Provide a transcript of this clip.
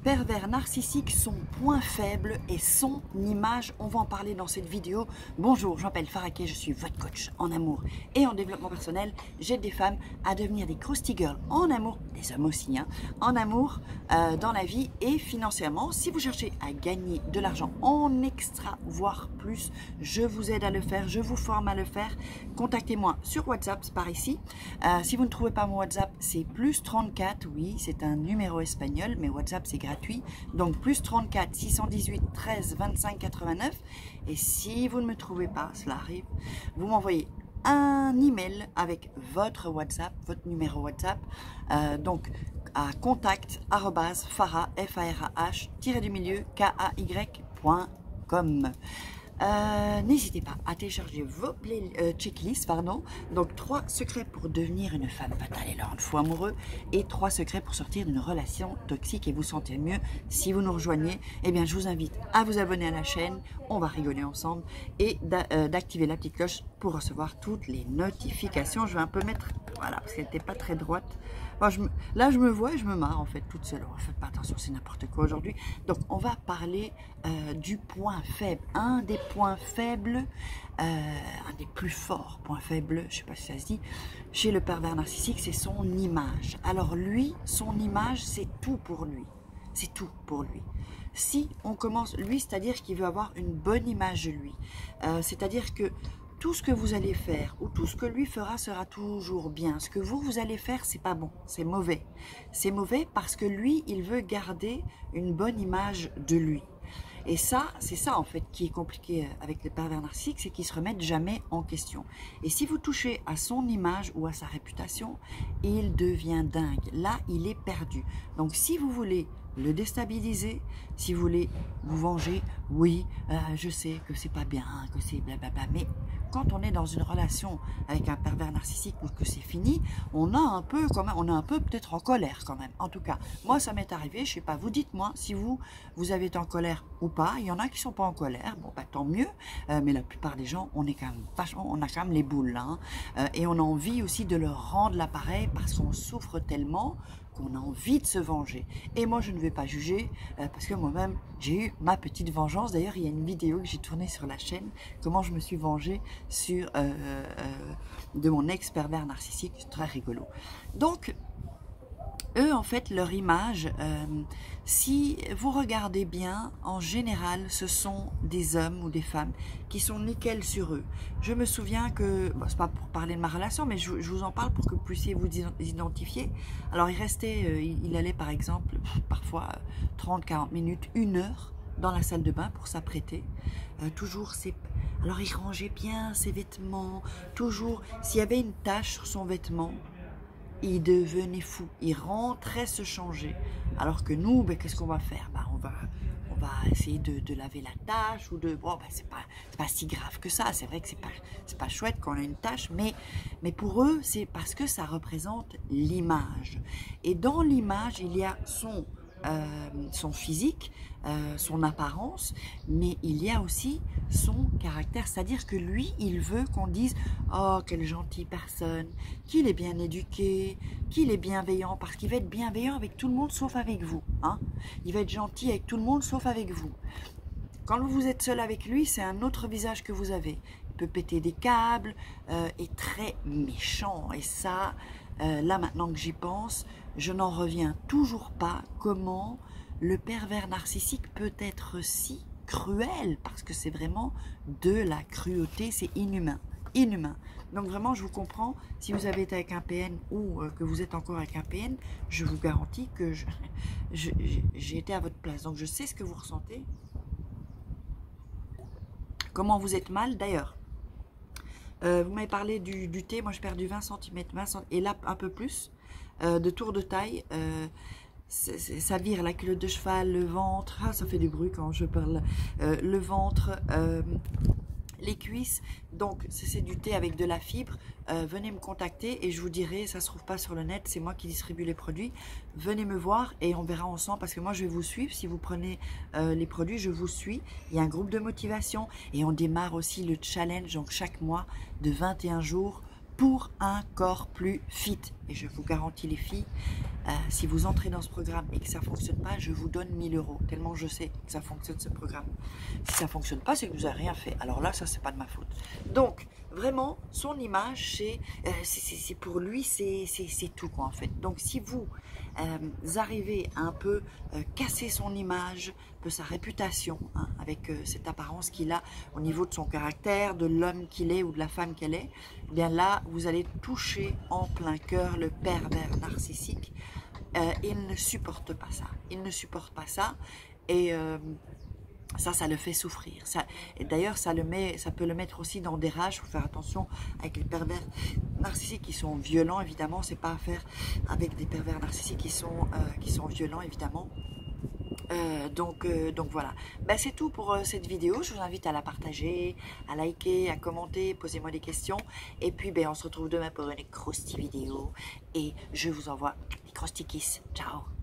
pervers narcissique, son point faible et son image. On va en parler dans cette vidéo. Bonjour, je m'appelle Faraké, je suis votre coach en amour et en développement personnel. J'aide des femmes à devenir des Krusty Girls en amour, des hommes aussi, hein, en amour, dans la vie et financièrement. Si vous cherchez à gagner de l'argent en extra, voire plus, je vous aide à le faire, je vous forme à le faire. Contactez-moi sur WhatsApp, c'est par ici. Si vous ne trouvez pas mon WhatsApp, c'est plus 34, oui, c'est un numéro espagnol, mais WhatsApp c'est gratuit. Donc plus 34 618 13 25 89. Et si vous ne me trouvez pas, cela arrive, vous m'envoyez un email avec votre WhatsApp, votre numéro WhatsApp, donc à contact@farah, FARAH-KAY.com. N'hésitez pas à télécharger vos checklists, donc 3 secrets pour devenir une femme fatale et leur fou amoureux et 3 secrets pour sortir d'une relation toxique et vous sentir mieux. Si vous nous rejoignez, eh bien je vous invite à vous abonner à la chaîne, on va rigoler ensemble et d'activer la petite cloche pour recevoir toutes les notifications. Je vais un peu mettre, voilà, parce qu'elle n'était pas très droite. Bon, là je me vois et je me marre en fait toute seule. Faites pas attention, c'est n'importe quoi aujourd'hui. Donc on va parler du point faible, un des points faibles, un des plus forts points faibles, je sais pas si ça se dit, chez le pervers narcissique, c'est son image. Alors lui, son image, c'est tout pour lui. C'est tout pour lui. Si on commence, lui, c'est-à-dire qu'il veut avoir une bonne image de lui. C'est-à-dire que tout ce que vous allez faire ou tout ce que lui fera sera toujours bien. Ce que vous allez faire, c'est pas bon, c'est mauvais. C'est mauvais parce que lui, il veut garder une bonne image de lui. Et ça, c'est ça en fait qui est compliqué avec les pervers narcissiques, c'est qu'ils ne se remettent jamais en question. Et si vous touchez à son image ou à sa réputation, il devient dingue. Là, il est perdu. Donc si vous voulez le déstabiliser, si vous voulez vous venger, oui, je sais que c'est pas bien, que c'est blablabla, mais quand on est dans une relation avec un pervers narcissique ou que c'est fini, on a un peu quand même, on est un peu peut-être en colère quand même. En tout cas, moi ça m'est arrivé, je sais pas, vous dites-moi si vous avez été en colère ou pas. Il y en a qui sont pas en colère, bon bah tant mieux, mais la plupart des gens, on est quand même vachement, on a quand même les boules là, hein, et on a envie aussi de leur rendre l'appareil parce qu'on souffre tellement qu'on a envie de se venger. Et moi, je ne vais pas juger, parce que moi-même, j'ai eu ma petite vengeance. D'ailleurs, il y a une vidéo que j'ai tournée sur la chaîne, comment je me suis vengée de mon ex-pervers narcissique, c'est très rigolo. Donc, eux, en fait, leur image, si vous regardez bien, en général, ce sont des hommes ou des femmes qui sont nickel sur eux. Je me souviens que, bon, c'est pas pour parler de ma relation, mais je vous en parle pour que vous puissiez vous identifier. Alors, il restait, il allait par exemple, parfois 30, 40 minutes, 1 heure dans la salle de bain pour s'apprêter. Toujours, alors il rangeait bien ses vêtements, toujours, s'il y avait une tache sur son vêtement, il devenait fou, il rentrait se changer. Alors que nous, ben, qu'est-ce qu'on va faire? Ben, on va essayer de laver la tache ou de... Bon, ben, c'est pas si grave que ça. C'est vrai que c'est pas chouette quand on a une tache, mais pour eux, c'est parce que ça représente l'image. Et dans l'image, il y a son physique, son apparence, mais il y a aussi son caractère, c'est-à-dire que lui, il veut qu'on dise « Oh, quelle gentille personne, qu'il est bien éduqué, qu'il est bienveillant », parce qu'il va être bienveillant avec tout le monde sauf avec vous. Hein. Il va être gentil avec tout le monde sauf avec vous. Quand vous êtes seul avec lui, c'est un autre visage que vous avez. Il peut péter des câbles, est très méchant, et ça, là maintenant que j'y pense, je n'en reviens toujours pas comment le pervers narcissique peut être si cruel, parce que c'est vraiment de la cruauté, c'est inhumain. Inhumain. Donc vraiment, je vous comprends, si vous avez été avec un PN ou que vous êtes encore avec un PN, je vous garantis que j'ai été à votre place. Donc je sais ce que vous ressentez, comment vous êtes mal. D'ailleurs, vous m'avez parlé du thé, moi j'ai perdu 20 cm, et là un peu plus, de tour de taille. Ça vire la culotte de cheval, le ventre, ah, ça fait du bruit quand je parle, le ventre, les cuisses. Donc c'est du thé avec de la fibre. Venez me contacter et je vous dirai, ça se trouve pas sur le net, c'est moi qui distribue les produits. Venez me voir et on verra ensemble, parce que moi je vais vous suivre. Si vous prenez les produits, je vous suis. Il y a un groupe de motivation et on démarre aussi le challenge, donc chaque mois de 21 jours pour un corps plus fit. et je vous garantis les filles, si vous entrez dans ce programme et que ça ne fonctionne pas, je vous donne 1000 €, tellement je sais que ça fonctionne ce programme. Si ça ne fonctionne pas, c'est que vous n'avez rien fait. Alors là, ça, c'est pas de ma faute. Donc, vraiment, son image, c'est pour lui, c'est tout, quoi, en fait. Donc, si vous arrivez à un peu casser son image, un peu sa réputation, hein, avec cette apparence qu'il a au niveau de son caractère, de l'homme qu'il est ou de la femme qu'elle est, eh bien là, vous allez toucher en plein cœur le pervers narcissique. Il ne supporte pas ça. Il ne supporte pas ça. Et ça le fait souffrir. Et d'ailleurs, ça peut le mettre aussi dans des rages. Il faut faire attention avec les pervers narcissiques qui sont violents, évidemment. C'est pas à faire avec des pervers narcissiques qui sont violents, évidemment. Donc voilà, ben, c'est tout pour cette vidéo. Je vous invite à la partager, à liker, à commenter, posez-moi des questions. Et puis ben, on se retrouve demain pour une croustille vidéo. Et je vous envoie des croustilles kiss. Ciao.